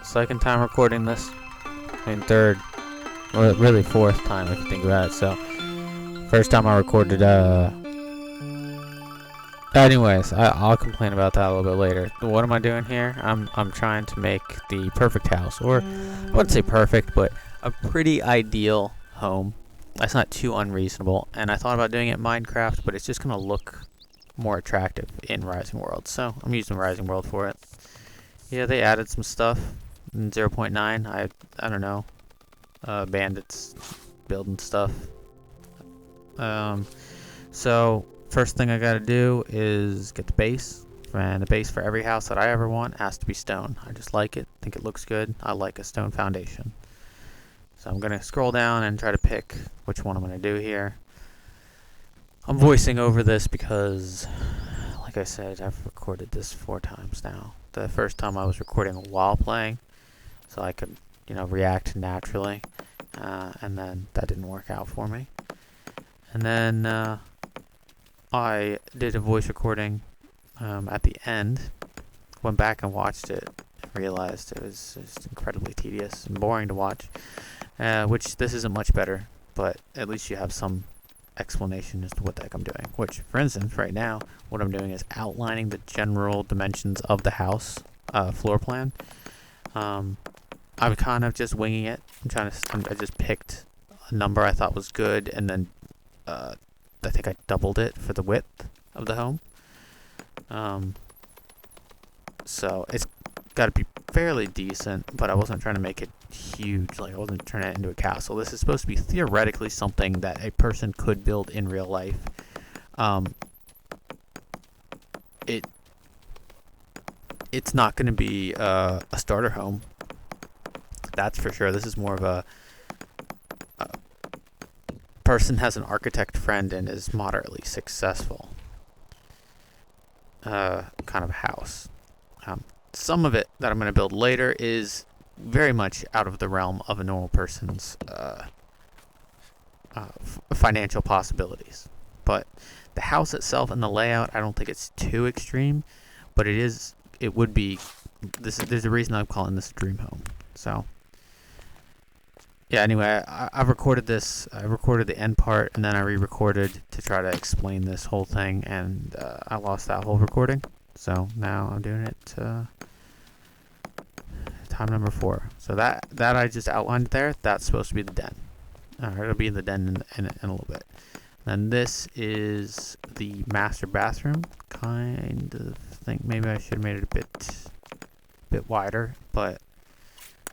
Second time recording this. I mean, third, or really fourth time if you think about it. So, first time I recorded, anyways, I'll complain about that a little bit later. What am I doing here? I'm trying to make the perfect house, or I wouldn't say perfect, but a pretty ideal home. That's not too unreasonable. And I thought about doing it in Minecraft, but it's just gonna look more attractive in Rising World. So I'm using Rising World for it. Yeah, they added some stuff in 0.9. I don't know. Bandits building stuff. So first thing I gotta do is get the base. And the base for every house that I ever want has to be stone. I just like it. Think it looks good. I like a stone foundation. So I'm gonna scroll down and try to pick which one I'm gonna do here. I'm voicing over this because, like I said, I've recorded this 4 times now. The first time I was recording while playing, so I could, react naturally, and then that didn't work out for me. And then I did a voice recording at the end, went back and watched it, and realized it was just incredibly tedious and boring to watch, which this isn't much better, but at least you have some explanation as to what the heck I'm doing. Which, for instance, right now, what I'm doing is outlining the general dimensions of the house floor plan. I'm kind of just winging it. I just picked a number I thought was good, and then I think I doubled it for the width of the home. So it's got to be fairly decent, but I wasn't trying to make it huge. Like, I wasn't turning it into a castle. This is supposed to be theoretically something that a person could build in real life. It's not going to be a starter home. That's for sure. This is more of a person has an architect friend and is moderately successful kind of house. Some of it that I'm going to build later is very much out of the realm of a normal person's financial possibilities. But the house itself and the layout, I don't think it's too extreme, but it would be, there's a reason I'm calling this a dream home. So, yeah, anyway, I've recorded this. I recorded the end part, and then I re-recorded to try to explain this whole thing, and I lost that whole recording. So now I'm doing it time number 4. So that I just outlined there, that's supposed to be the den. It'll be in the den in a little bit. And this is the master bathroom. Kind of think maybe I should have made it a bit wider, but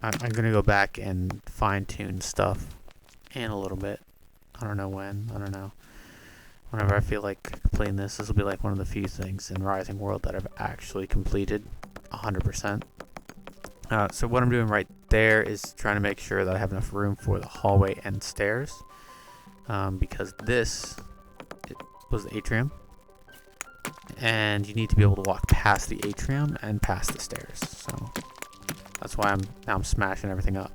I'm gonna go back and fine tune stuff in a little bit. I don't know when. I don't know. Whenever I feel like completing this will be like one of the few things in Rising World that I've actually completed 100%. So what I'm doing right there is trying to make sure that I have enough room for the hallway and stairs, because this was the atrium, and you need to be able to walk past the atrium and past the stairs. So that's why I'm smashing everything up,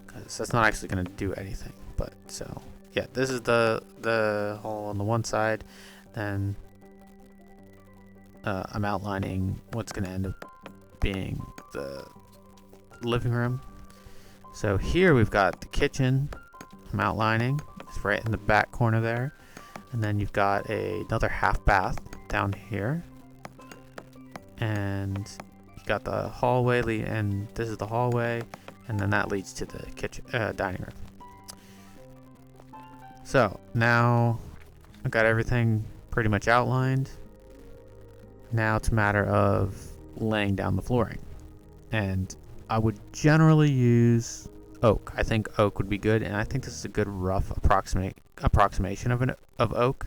because that's not actually going to do anything. But so yeah, this is the hall on the one side. Then I'm outlining what's going to end up being the living room. So here we've got the kitchen. I'm outlining. It's right in the back corner there. And then you've got another half bath down here. And you've got the hallway, and this is the hallway. And then that leads to the kitchen, dining room. So now I've got everything pretty much outlined. Now it's a matter of laying down the flooring. And I would generally use oak. I think oak would be good, and I think this is a good rough approximation of oak.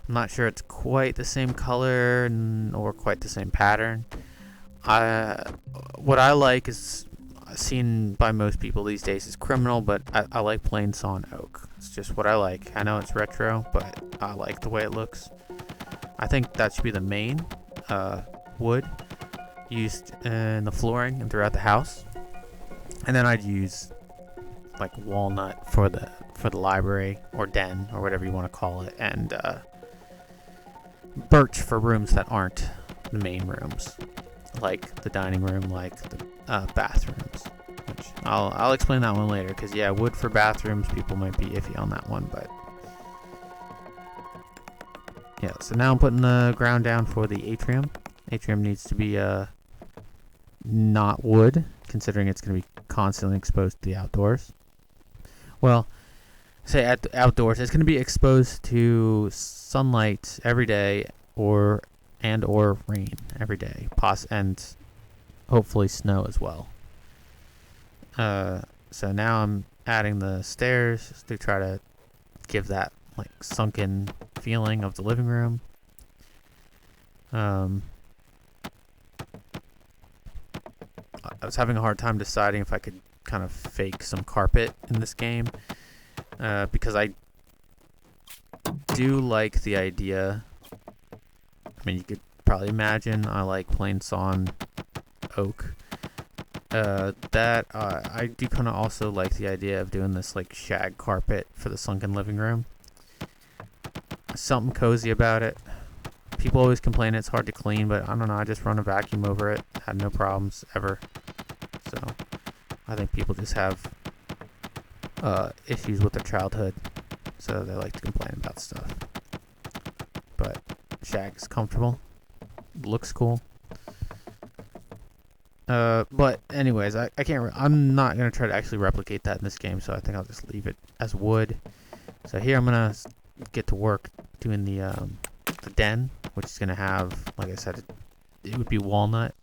I'm not sure it's quite the same color or quite the same pattern. What I like is seen by most people these days is criminal, but I like plain sawn oak. It's just what I like. I know it's retro, but I like the way it looks. I think that should be the main wood used in the flooring and throughout the house. And then I'd use like walnut for the library or den or whatever you want to call it, and birch for rooms that aren't the main rooms, like the dining room, like the bathrooms, which I'll explain that one later. Because yeah, wood for bathrooms, people might be iffy on that one, but yeah. So now I'm putting the ground down for the atrium. Atrium needs to be not wood, considering it's going to be constantly exposed to the outdoors. Well, say at the outdoors, it's going to be exposed to sunlight every day, or rain every day, and hopefully snow as well. So now I'm adding the stairs to try to give that like sunken feeling of the living room. I was having a hard time deciding if I could kind of fake some carpet in this game, because I do like the idea. I mean, you could probably imagine I like plain sawn oak. I do kind of also like the idea of doing this like shag carpet for the sunken living room. Something cozy about it. People always complain it's hard to clean, but I don't know. I just run a vacuum over it. Had no problems ever. So I think people just have issues with their childhood, so they like to complain about stuff. But shag's comfortable, looks cool. But anyways, I can't. I'm not gonna try to actually replicate that in this game, so I think I'll just leave it as wood. So here I'm gonna get to work doing the den, which is gonna have, like I said, it would be walnut.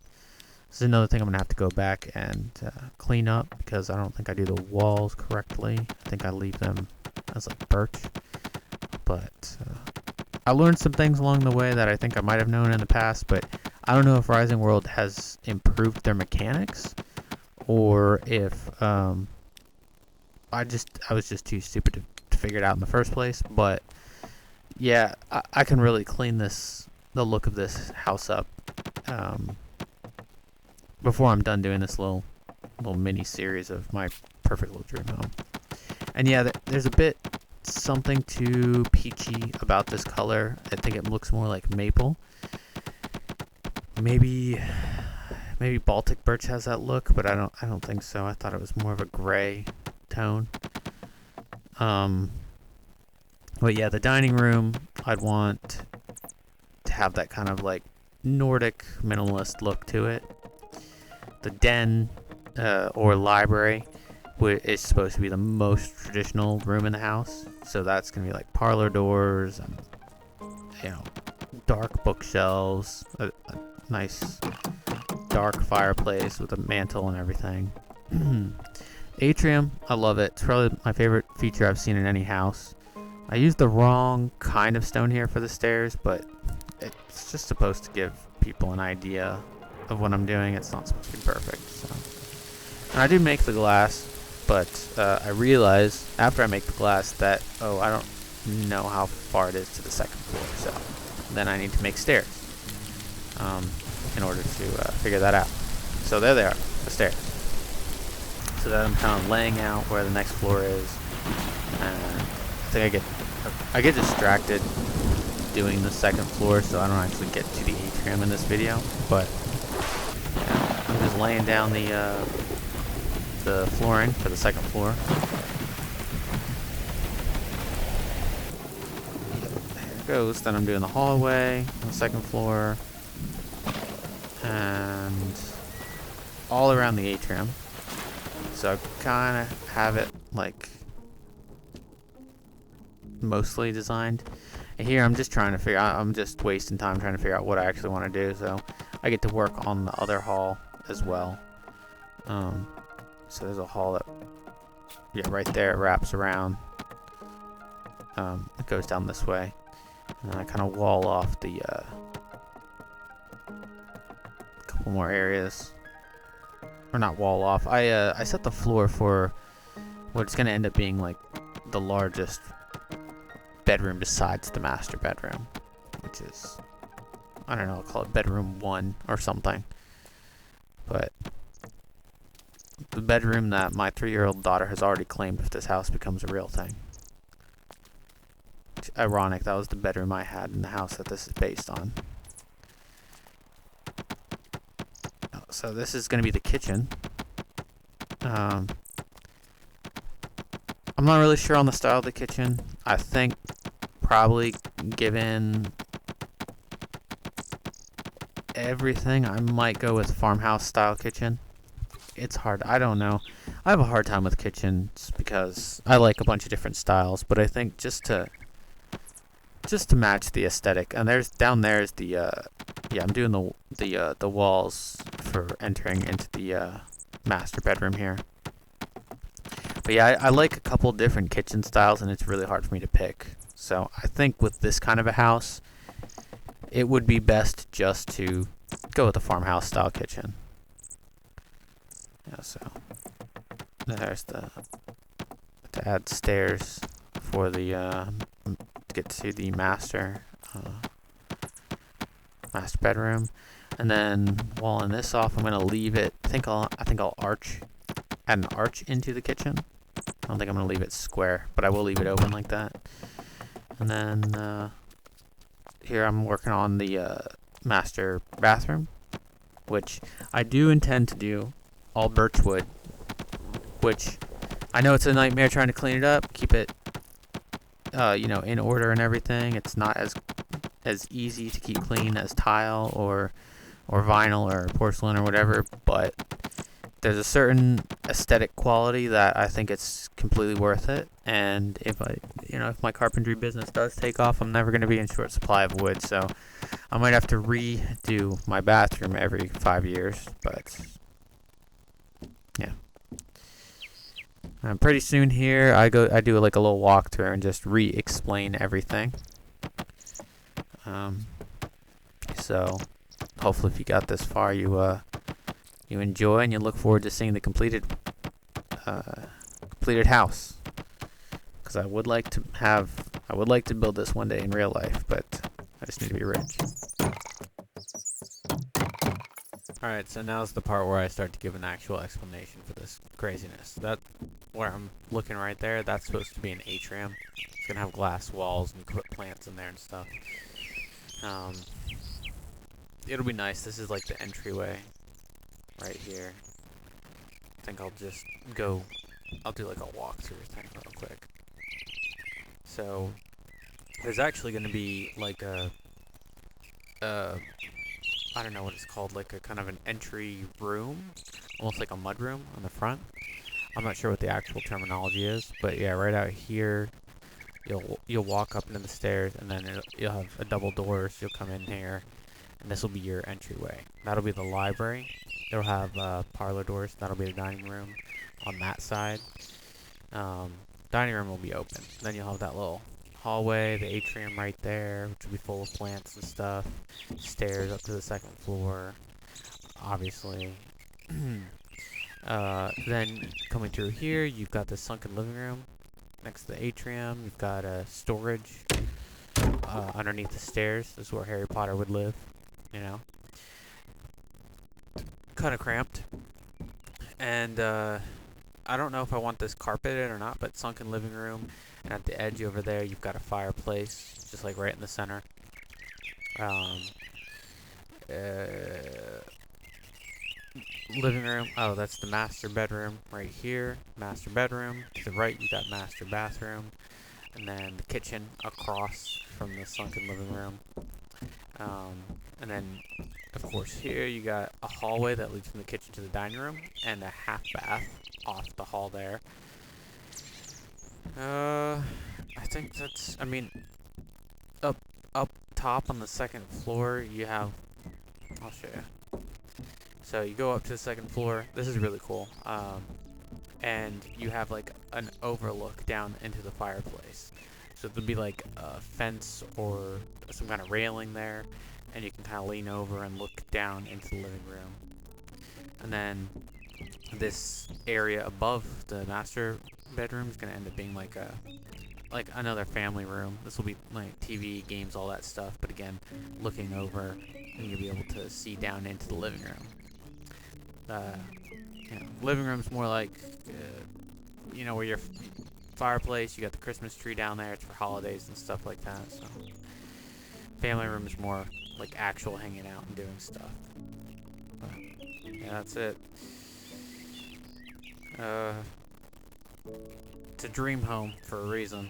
This is another thing I'm gonna have to go back and clean up, because I don't think I do the walls correctly. I think I leave them as like birch. But I learned some things along the way that I think I might have known in the past, but I don't know if Rising World has improved their mechanics, or if I was just too stupid to figure it out in the first place. But yeah, I can really clean the look of this house up before I'm done doing this little mini series of my perfect little dream home. And yeah, there's a bit something too peachy about this color. I think it looks more like maple. Maybe Baltic birch has that look, but I don't think so. I thought it was more of a gray tone. But yeah, the dining room, I'd want to have that kind of like Nordic minimalist look to it. The den or library is supposed to be the most traditional room in the house, so that's gonna be like parlor doors and dark bookshelves, a nice dark fireplace with a mantle and everything. Atrium, I love it. It's probably my favorite feature I've seen in any house. I used the wrong kind of stone here for the stairs, but it's just supposed to give people an idea of what I'm doing. It's not supposed to be perfect. So, and I do make the glass, but I realize after I make the glass that I don't know how far it is to the second floor. So then I need to make stairs in order to figure that out. So there they are, the stairs. So then I'm kind of laying out where the next floor is, and I think I get distracted doing the second floor, so I don't actually get to the atrium in this video. But yeah, I'm just laying down the flooring for the second floor. There it goes. Then I'm doing the hallway on the second floor, and all around the atrium. So I kind of have it like mostly designed. And here I'm just trying to figure out, I'm just wasting time trying to figure out what I actually want to do. So I get to work on the other hall as well. So there's a hall that, right there, it wraps around. It goes down this way. And I kind of wall off the couple more areas. Or not wall off. I set the floor for what's going to end up being like the largest bedroom besides the master bedroom, which is, I don't know, I'll call it bedroom 1 or something. But the bedroom that my 3-year-old daughter has already claimed if this house becomes a real thing. It's ironic, that was the bedroom I had in the house that this is based on. So this is going to be the kitchen. Um, I'm not really sure on the style of the kitchen. I think probably given everything, I might go with farmhouse style kitchen. It's hard. I don't know. I have a hard time with kitchens because I like a bunch of different styles, but I think just to match the aesthetic. And there's down there is the yeah, I'm doing the walls for entering into the master bedroom here. But yeah, I like a couple different kitchen styles, and it's really hard for me to pick. So I think with this kind of a house, it would be best just to go with the farmhouse style kitchen. Yeah, so there's to add stairs for the to get to the master bedroom, and then walling this off, I'm gonna leave it. I think I'll add an arch into the kitchen. I don't think I'm gonna leave it square, but I will leave it open like that. And then here I'm working on the master bathroom, which I do intend to do all birch wood, which I know it's a nightmare trying to clean it up, keep it in order and everything. It's not as easy to keep clean as tile or vinyl or porcelain or whatever, but there's a certain aesthetic quality that I think it's completely worth it. And if my carpentry business does take off, I'm never going to be in short supply of wood, so I might have to redo my bathroom every 5 years, but yeah. Pretty soon here, I do like a little walkthrough and just re-explain everything. So hopefully, if you got this far, you enjoy and you look forward to seeing the completed house. Because I would like to build this one day in real life, but I just need to be rich. Alright, so now's the part where I start to give an actual explanation for this craziness. That, where I'm looking right there, that's supposed to be an atrium. It's gonna have glass walls and you can put plants in there and stuff. It'll be nice. This is like the entryway right here. I think I'll do like a walkthrough thing real quick. So, there's actually gonna be like I don't know what it's called, like a kind of an entry room, almost like a mud room on the front. I'm not sure what the actual terminology is, but yeah, right out here, you'll walk up into the stairs, and then you'll have a double doors. You'll come in here, and this will be your entryway. That'll be the library. It'll have parlor doors. That'll be the dining room on that side. Dining room will be open. Then you'll have that little hallway, the atrium right there, which will be full of plants and stuff. Stairs up to the second floor, obviously. Then coming through here, you've got the sunken living room next to the atrium. You've got a storage underneath the stairs. This is where Harry Potter would live, kind of cramped. And I don't know if I want this carpeted or not, but sunken living room, and at the edge over there you've got a fireplace, just like right in the center. Living room, oh, that's the master bedroom right here. Master bedroom. To the right you got master bathroom, and then the kitchen across from the sunken living room. And then, of course, here you got a hallway that leads from the kitchen to the dining room, and a half bath off the hall there. I think that's, up top on the second floor, you have, I'll show you. So you go up to the second floor. This is really cool. And you have like an overlook down into the fireplace. So there'll be like a fence or some kind of railing there, and you can kind of lean over and look down into the living room. And then this area above the master bedroom is going to end up being like another family room. This will be like TV, games, all that stuff, but again, looking over, and you'll be able to see down into the living room. Living room's more like where your fireplace, you got the Christmas tree down there, it's for holidays and stuff like that. So family room is more like actual hanging out and doing stuff. But yeah, that's it. It's a dream home for a reason.